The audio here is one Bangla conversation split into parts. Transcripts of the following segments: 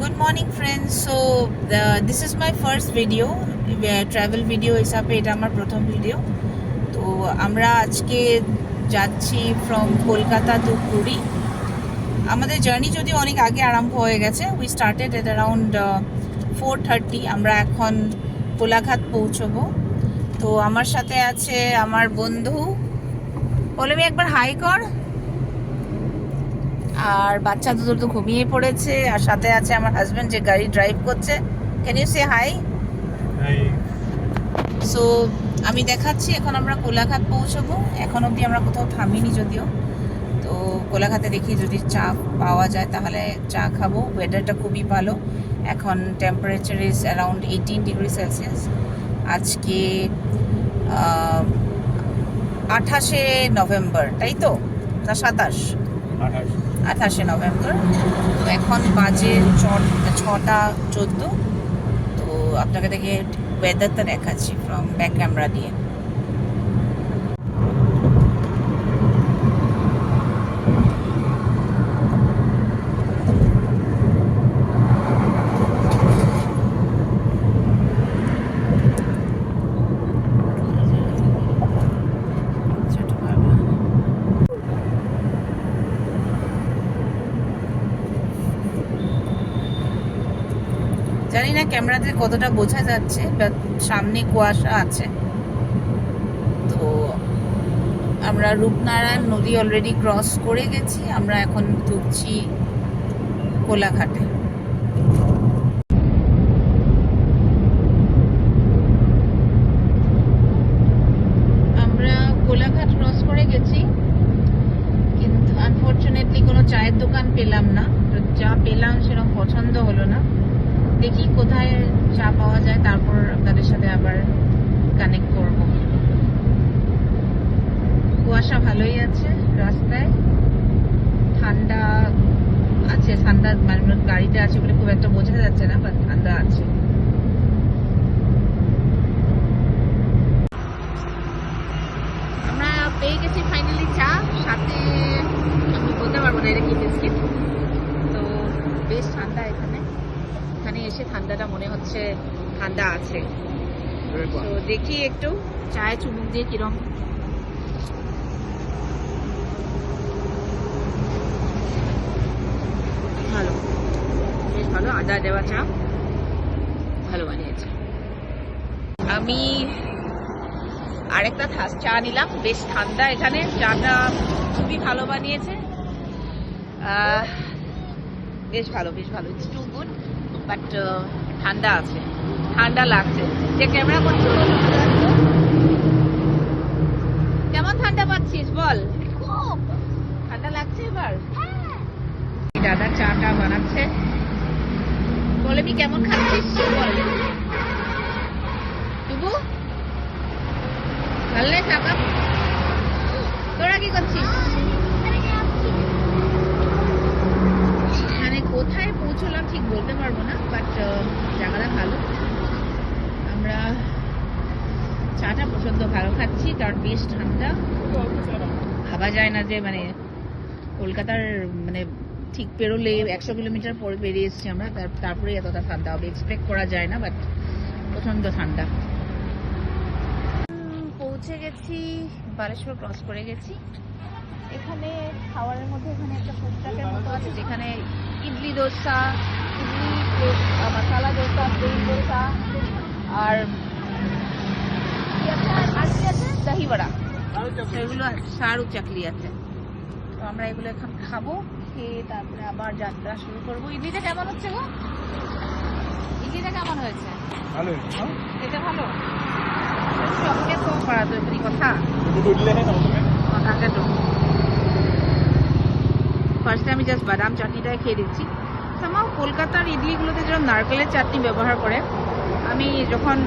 Good morning friends. So this is my first video, travel video হিসাবে এটা আমার প্রথম ভিডিও। তো আমরা আজকে যাচ্ছি ফ্রম কলকাতা টু পুরী। আমাদের জার্নি যদি অনেক আগে আরম্ভ হয়ে গেছে। We started at around 4:30। আমরা এখন কোলাঘাট পৌঁছবো। তো আমার সাথে আছে আমার বন্ধু পল্লবী, একবার হাই কর। আর বাচ্চা দুটো তো ঘুমিয়ে পড়েছে, আর সাথে আছে আমার হাজবেন্ড যে গাড়ি ড্রাইভ করছে। Can you say hi? So আমি দেখাচ্ছি এখন আমরা কোলাঘাট পৌঁছবো। এখন অবধি আমরা কোথাও থামিনি যদিও। তো কোলাঘাটে দেখি যদি চা পাওয়া যায় তাহলে চা খাবো। ওয়েদারটা খুবই ভালো, এখন temperature is around 18 degree Celsius. আজকে 28শে নভেম্বর, তাই তো? না 28শে নভেম্বর। তো এখন বাজে 6:14। তো আপনাকে দেখে ওয়েদারটা দেখাচ্ছি ফ্রম ব্যাক ক্যামেরা দিয়ে। জানি না ক্যামেরাতে কতটা বোঝা যাচ্ছে, বাট সামনে কুয়াশা আছে। তো আমরা রূপনারায়ণ নদী অলরেডি ক্রস করে গেছি। আমরা এখন ঢুকছি কোলাঘাটে। আমরা কোলাঘাট ক্রস করে গেছি, কিন্তু আনফরচুনেটলি কোনো চায়ের দোকান পেলাম না। যা পেলাম সেরকম পছন্দ হলো না। দেখি কোথায় চা পাওয়া যায়, তারপর আপনাদের সাথে আবার কানেক্ট করব। কুয়াশা ভালোই আছে রাস্তায়, ঠান্ডা আছে। ঠান্ডা মানে গাড়িতে আছে বলে খুব একটা বোঝা যাচ্ছে না, বাট ঠান্ডা আছে। আমরা পেয়ে গেছি ফাইনালি চা, সাথে আমি বলতে পারবো না এটা কি বিস্কিট। তো বেশ ঠান্ডা এখানে এসে ঠান্ডাটা মনে হচ্ছে ঠান্ডা আছে। তো দেখি একটু চায়ে চুমুক দিয়ে কিরম। ভালো, বেশ ভালো, আদা দেওয়া চা, ভালো বানিয়েছে। আমি আরেকটা চা নিলাম, বেশ ঠান্ডা এখানে। চাটা খুবই ভালো বানিয়েছে, বেশ ভালো ইটস টু গুড। বাট ঠান্ডা আছে, ঠান্ডা লাগছে। যে ক্যামেরা করছো কেমন ঠান্ডা পাচ্ছিস বল? খুব ঠান্ডা লাগছে এবার। দাদা চাটা বানাচ্ছে। পল্লবী কেমন খাচ্ছিস বল? টুবু ভালো লাগে চা কাপ? তোরা কি করছিস? কোথায় পৌঁছলাম ঠিক বলতে পারবো না, বাট জায়গাটা ভালো। আমরা চাটা প্রচন্ড ভালো খাচ্ছি, কারণ বেশ ঠান্ডা। ভাবা যায় না যে মানে কলকাতার মানে ঠিক পেরোলে 100 কিলোমিটার পরে বেরিয়ে এসছি আমরা, তারপরে এতটা ঠান্ডা হবে এক্সপেক্ট করা যায় না, বাট প্রচন্ড ঠান্ডা। পৌঁছে গেছি, বালেশ্বর ক্রস করে গেছি। এখানে খাবারের মধ্যে এখানে একটা ফুডট্রাকের মতো আছে, যেখানে ইডলি দোসা, মশালা দোসা, প্লেন দোসা, আর দহি বড়া, সেগুলো সারু চাকলি আছে। তো আমরা এগুলো এখন খাবো, খেয়ে তারপরে আবার যাত্রা শুরু করবো। ইডলিটা কেমন হচ্ছে গো? ইডলিটা কেমন হয়েছে? ভালো, এটা ভালো। সঙ্গে তো পারাতো এখানে কথা থাকে তো। ফার্স্টে আমি জাস্ট বাদাম চাটনিটাই খেয়ে দিচ্ছি। আমার কলকাতার ইডলিগুলোতে যেরকম নারকেলের চাটনি ব্যবহার করে, আমি যখন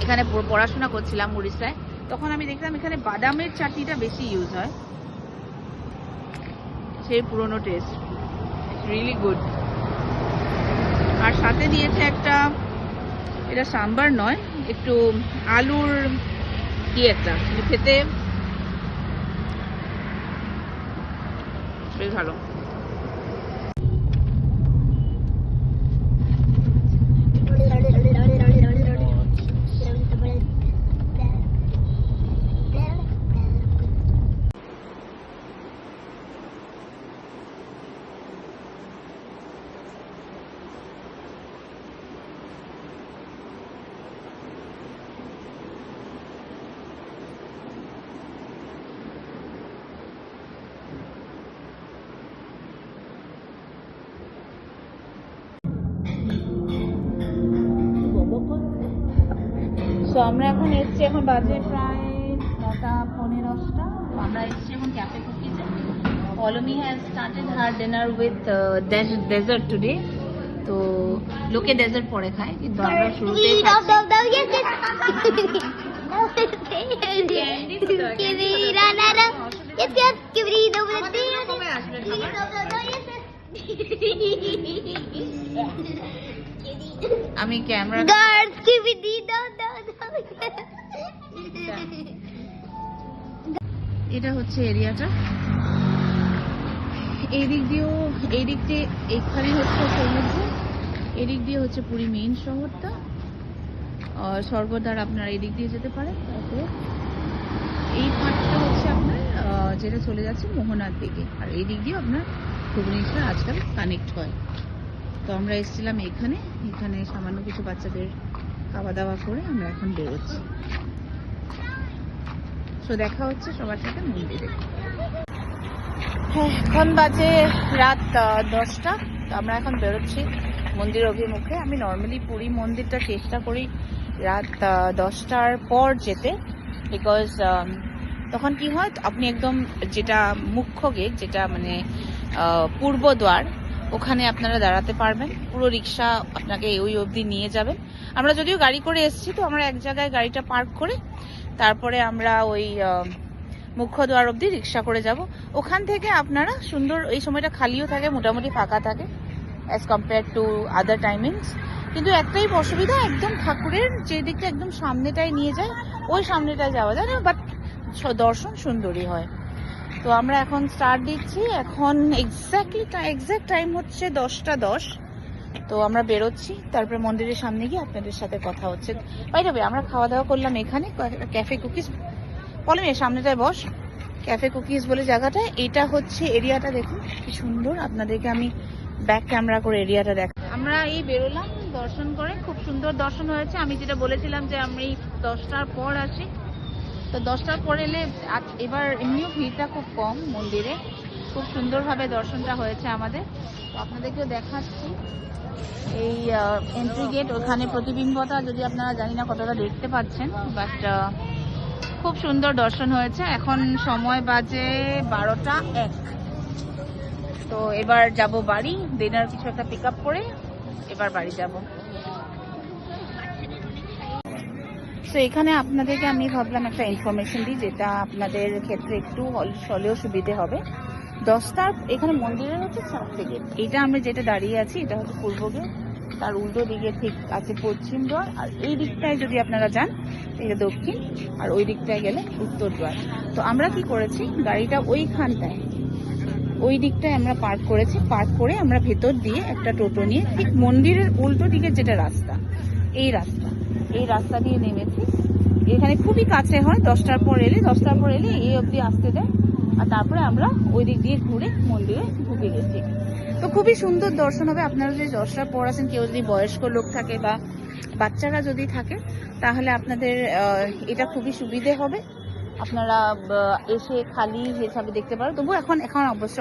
এখানে পড়াশোনা করছিলাম উড়িষ্যায়, তখন আমি দেখলাম এখানে বাদামের চাটনিটা বেশি ইউজ হয়। সেই পুরোনো টেস্ট, রিয়েলি গুড। আর সাথে দিয়েছে একটা, এটা সাম্বার নয়, একটু আলুর কি একটা, খেতে বেশ ভালো। সো আমরা এখন এসছি, এখন বাজে প্রায় 9:15। আমরা এসছি এখন ক্যাফে কুকিজে। Polmi has started her dinner with dessert today. তো লোকে ডেজার্ট পরে খায়, কিন্তু আমরা শুরুতেই আমি ক্যামেরা এটা হচ্ছে এরিয়াটা। এই দিক দিয়ে এখানে হচ্ছে সমুদ্র, এদিক দিয়ে হচ্ছে পুরী মেইন শহরটা। স্বর্গদ্বার আপনারা এদিক দিয়ে যেতে পারেন। তারপরে এই পার্টটা হচ্ছে আপনার যেটা চলে যাচ্ছে মোহনার দিকে, আর এই দিক দিয়ে আপনার ভুবনেশ্বর আজকাল কানেক্ট হয়। তো আমরা এসেছিলাম এখানে সামান্য কিছু বাচ্চাদের খাওয়া দাওয়া করে আমরা এখন বেরোচ্ছি। তো দেখা হচ্ছে সবার সাথে মন্দিরে। এখন বাজে রাত 10টা। তো আমরা এখন বেরোচ্ছি মন্দির অভিমুখে। আমি নর্মালি পুরী মন্দিরটা চেষ্টা করি রাত 10টার পর যেতে, বিকজ তখন কি হয়, আপনি একদম যেটা মুখ্য গেট, যেটা মানে পূর্বদ্বার, ওখানে আপনারা দাঁড়াতে পারবেন। পুরো রিক্সা আপনাকে ওই অবধি নিয়ে যাবেন। আমরা যদিও গাড়ি করে এসেছি, তো আমরা এক জায়গায় গাড়িটা পার্ক করে তারপরে আমরা ওই মুখ্য দ্বার অবধি রিক্সা করে যাব। ওখান থেকে আপনারা সুন্দর, এই সময়টা খালিও থাকে, মোটামুটি ফাঁকা থাকে as compare to other timings. কিন্তু একটাই অসুবিধা, একদম ঠাকুরের যে দিকটা একদম সামনেটায় নিয়ে যায়, ওই সামনেটায় যাওয়া যায় না, বাট দর্শন সুন্দরই হয়। তো আমরা এখন স্টার্ট দিচ্ছি। এখন এক্স্যাক্ট টাইম হচ্ছে 10টা 10। তো আমরা বেরোচ্ছি, তারপরে মন্দিরের সামনে গিয়ে আপনাদের সাথে কথা হচ্ছে। বাইরে আমরা খাওয়া দাওয়া করলাম এখানে ক্যাফে কুকিজ। পলমি সামনেটায় বস, ক্যাফে কুকিজ বলে জায়গাটা। এটা হচ্ছে এরিয়াটা, দেখুন কি সুন্দর। আপনাদেরকে আমি ব্যাক ক্যামেরা করে এরিয়াটা দেখ। আমরা এই বেরোলাম দর্শন করে, খুব সুন্দর দর্শন হয়েছে। আমি যেটা বলেছিলাম যে আমি 10টার পর আসি, তো 10টার পর এলে এবার এমনিও ভিড়টা খুব কম মন্দিরে, খুব সুন্দরভাবে দর্শনটা হয়েছে আমাদের। তো আপনাদেরকেও দেখাচ্ছি এই এন্ট্রি গেট, ওখানে প্রতিবিম্বটা যদি আপনারা জানি না কতটা দেখতে পাচ্ছেন, বাট খুব সুন্দর দর্শন হয়েছে। এখন সময় বাজে 12টা 1। তো এবার যাব বাড়ি, ডিনার কিছু একটা পিক আপ করে এবার বাড়ি যাব। তো এখানে আপনাদেরকে আমি ভাবলাম একটা ইনফরমেশন দিই, যেটা আপনাদের ক্ষেত্রে একটু হলেও সুবিধে হবে। 10টার এখানে মন্দিরের হচ্ছে 4টে গেট। এটা আমরা যেটা দাঁড়িয়ে আছি, এটা হচ্ছে পূর্ব গেট, তার উল্টো দিকে ঠিক আছে পশ্চিম দ্বার, আর এই দিকটায় যদি আপনারা যান এটা দক্ষিণ, আর ওই দিকটায় গেলে উত্তর দ্বার। তো আমরা কি করেছি, গাড়িটা ওইখানটায় ওই দিকটায় আমরা পার্ক করেছি। পার্ক করে আমরা ভেতর দিয়ে একটা টোটো নিয়ে ঠিক মন্দিরের উল্টো দিকে যেটা রাস্তা, এই রাস্তা দিয়ে নেমেছি। এখানে খুবই কাছে হয়, 10টার পর এলে এই অবধি আসতে দেয়, আর তারপরে আমরা ওই দিক দিয়ে ঘুরে মন্দিরে ঢুকে গেছি। তো খুবই সুন্দর দর্শন হবে। আপনারা যদি 10টার পর আসেন, কেউ যদি বয়স্ক লোক থাকে বা বাচ্চারা যদি থাকে, তাহলে আপনাদের এটা খুবই সুবিধে হবে। আপনারা এসে খালি হিসাবে দেখতে পারো। তবু এখন অবশ্য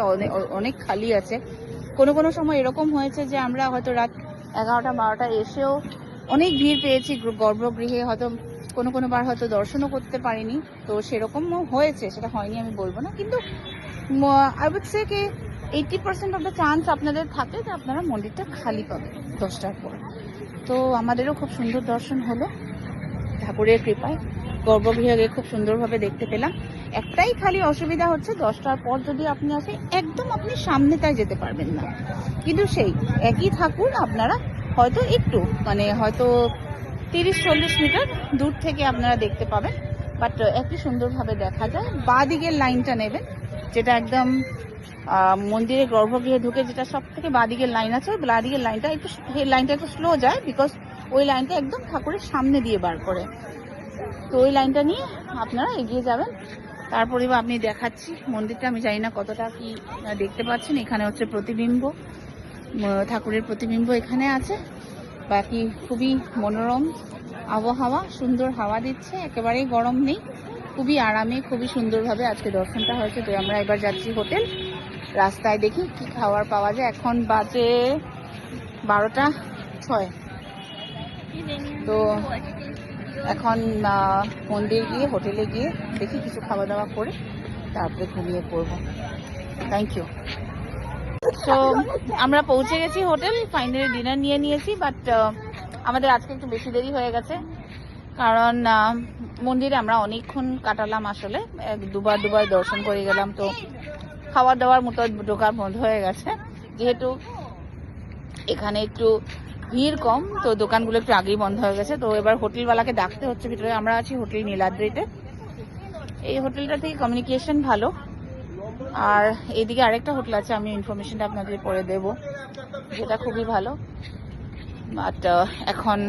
অনেক খালি আছে। কোনো সময় এরকম হয়েছে যে আমরা হয়তো রাত 11টা 12টা এসেও অনেক ভিড় পেয়েছি গর্ভগৃহে, হয়তো কোনো বার হয়তো দর্শনও করতে পারিনি। তো সেরকমও হয়েছে, সেটা হয়নি আমি বলবো না, কিন্তু আই উড সে কি 80% অফ দ্য চান্স আপনাদের থাকে যে আপনারা মন্দিরটা খালি পাবেন 10টার পর। তো আমাদেরও খুব সুন্দর দর্শন হলো ঠাকুরের কৃপায়। গর্ভগৃহে খুব সুন্দরভাবে দেখতে পেলাম। একটাই খালি অসুবিধা হচ্ছে, 10টার পর যদি আপনি আসেন, একদম আপনি সামনেটায় যেতে পারবেন না। কিন্তু সেই একই ঠাকুর আপনারা হয়তো একটু হয়তো 30-40 মিটার দূর থেকে আপনারা দেখতে পাবেন, বাট একই সুন্দরভাবে দেখা যায়। বাঁ দিকের লাইনটা নেবেন, যেটা একদম মন্দিরে গর্ভগৃহে ঢুকে যেটা সব থেকে বাঁ দিকের লাইন আছে, ওই বাঁ দিকের লাইনটা একটু স্লো যায়, বিকজ ওই লাইনটা একদম ঠাকুরের সামনে দিয়ে বার করে। তো ওই লাইনটা নিয়ে আপনারা এগিয়ে যাবেন। তারপরে আপনি দেখাচ্ছি মন্দিরটা। আমি জানি না কতটা কি দেখতে পাচ্ছেন। এখানে হচ্ছে প্রতিবিম্ব, ঠাকুরের প্রতিবিম্ব এখানে আছে। বাকি খুবই মনোরম আবহাওয়া, সুন্দর হাওয়া দিচ্ছে, একেবারেই গরম নেই, খুবই আরামে খুবই সুন্দরভাবে আজকে দর্শনটা হয়েছে। তো আমরা এবার যাচ্ছি হোটেল। রাস্তায় দেখি কি খাবার পাওয়া যায়। এখন বাজে 12টা 6। তো এখন মন্দির গিয়ে হোটেলে গিয়ে দেখি কিছু খাওয়া দাওয়া করে তারপরে ঘুমিয়ে পড়বো। Thank you. সো আমরা পৌঁছে গেছি হোটেল, ফাইনালি ডিনার নিয়ে নিয়েছি, বাট আমাদের আজকে একটু বেশি দেরি হয়ে গেছে, কারণ মন্দিরে আমরা অনেকক্ষণ কাটালাম, আসলে দুবার দর্শন করে গেলাম, তো খাওয়া দাওয়ার মতো ঢোকার বন্ধ হয়ে গেছে। যেহেতু এখানে একটু ভিড় কম, তো দোকানগুলো একটু আগেই বন্ধ হয়ে গেছে, তো এবার হোটেলওয়ালাকে ডাকতে হচ্ছে ভিতরে। আমরা আছি হোটেল নীলাদ্রিতে। এই হোটেলটা থেকে কমিউনিকেশন ভালো, আর এইদিকে আরেকটা হোটেল আছে, আমি ইনফরমেশনটা আপনাদের পরে দেব, যেটা খুবই ভালো। বাট এখন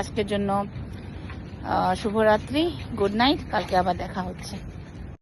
আজকের জন্য শুভরাত্রি, গুড নাইট, কালকে আবার দেখা হচ্ছে।